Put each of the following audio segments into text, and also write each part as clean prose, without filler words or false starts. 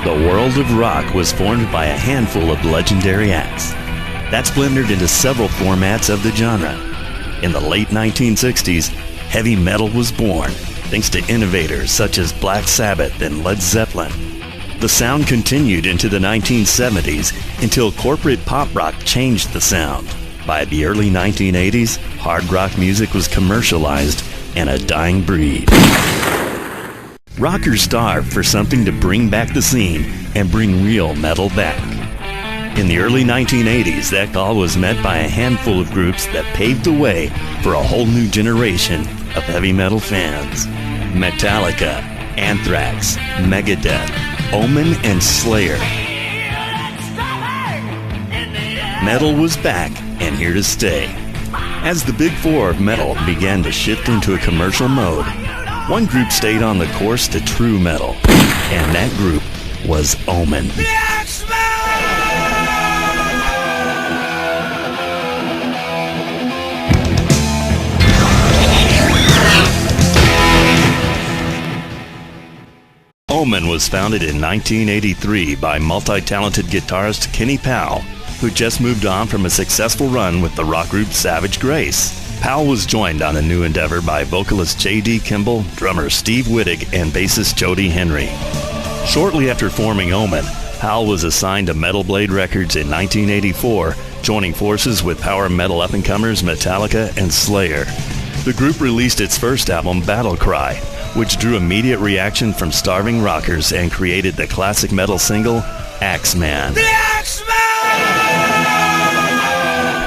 The world of rock was formed by a handful of legendary acts. That splintered into several formats of the genre. In the late 1960s, heavy metal was born, thanks to innovators such as Black Sabbath and Led Zeppelin. The sound continued into the 1970s until corporate pop rock changed the sound. By the early 1980s, hard rock music was commercialized and a dying breed. Rockers starved for something to bring back the scene and bring real metal back. In the early 1980s, that call was met by a handful of groups that paved the way for a whole new generation of heavy metal fans. Metallica, Anthrax, Megadeth, Omen, and Slayer. Metal was back and here to stay. As the big four of metal began to shift into a commercial mode, one group stayed on the course to true metal, and that group was Omen. Omen was founded in 1983 by multi-talented guitarist Kenny Powell, who just moved on from a successful run with the rock group Savage Grace. Powell was joined on a new endeavor by vocalist J.D. Kimball, drummer Steve Wittig, and bassist Jody Henry. Shortly after forming Omen, Powell was assigned to Metal Blade Records in 1984, joining forces with power metal up-and-comers Metallica and Slayer. The group released its first album, Battle Cry, which drew immediate reaction from starving rockers and created the classic metal single, Axeman. The Axeman!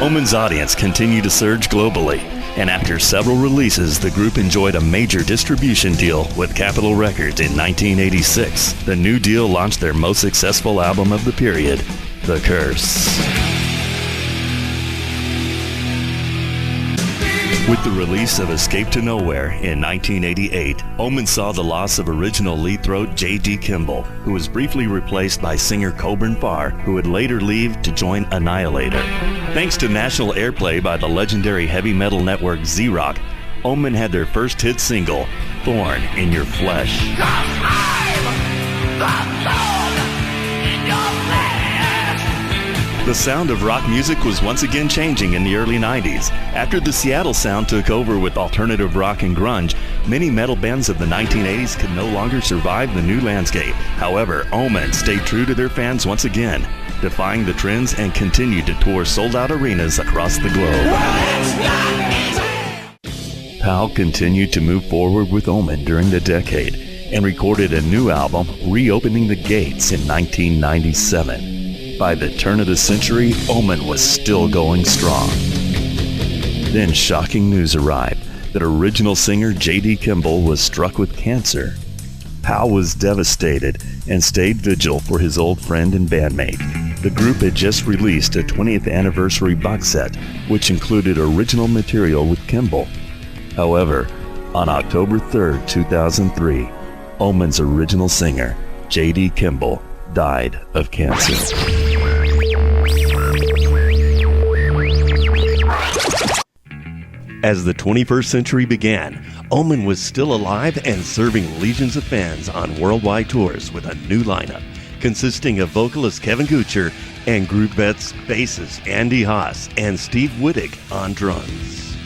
Omen's audience continued to surge globally, and after several releases, the group enjoyed a major distribution deal with Capitol Records in 1986. The new deal launched their most successful album of the period, The Curse. With the release of Escape to Nowhere in 1988, Omen saw the loss of original lead throat J.D. Kimball, who was briefly replaced by singer Coburn Farr, who would later leave to join Annihilator. Thanks to national airplay by the legendary heavy metal network Z-Rock, Omen had their first hit single, Thorn in Your Flesh. The sound of rock music was once again changing in the early 90s. After the Seattle sound took over with alternative rock and grunge, many metal bands of the 1980s could no longer survive the new landscape. However, Omen stayed true to their fans once again, defying the trends and continued to tour sold-out arenas across the globe. Powell continued to move forward with Omen during the decade and recorded a new album, Reopening the Gates, in 1997. By the turn of the century, Omen was still going strong. Then shocking news arrived that original singer J.D. Kimball was struck with cancer. Powell was devastated and stayed vigil for his old friend and bandmate. The group had just released a 20th anniversary box set, which included original material with Kimball. However, on October 3rd, 2003, Omen's original singer, J.D. Kimball, died of cancer. As the 21st century began, Omen was still alive and serving legions of fans on worldwide tours with a new lineup, consisting of vocalist Kevin Goocher and group vets bassist Andy Haas and Steve Wittig on drums.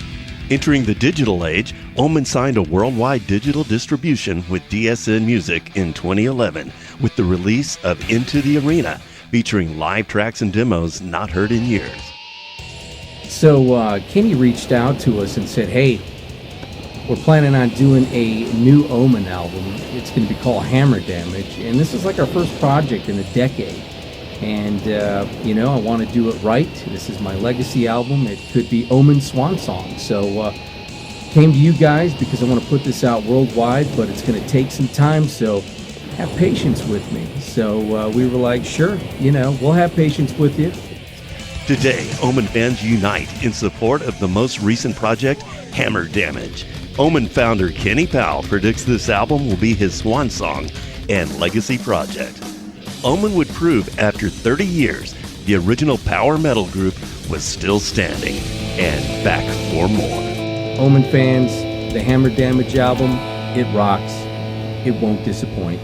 Entering the digital age, Omen signed a worldwide digital distribution with DSN Music in 2011 with the release of Into the Arena, featuring live tracks and demos not heard in years. So Kenny reached out to us and said, hey, we're planning on doing a new Omen album. It's going to be called Hammer Damage, and this is like our first project in a decade. And, I want to do it right. This is my legacy album. It could be Omen Swan Song. So came to you guys because I want to put this out worldwide, but it's going to take some time, so have patience with me. So we were like, sure, we'll have patience with you. Today, Omen fans unite in support of the most recent project, Hammer Damage. Omen founder Kenny Powell predicts this album will be his swan song and legacy project. Omen would prove after 30 years, the original power metal group was still standing and back for more. Omen fans, the Hammer Damage album, it rocks. It won't disappoint.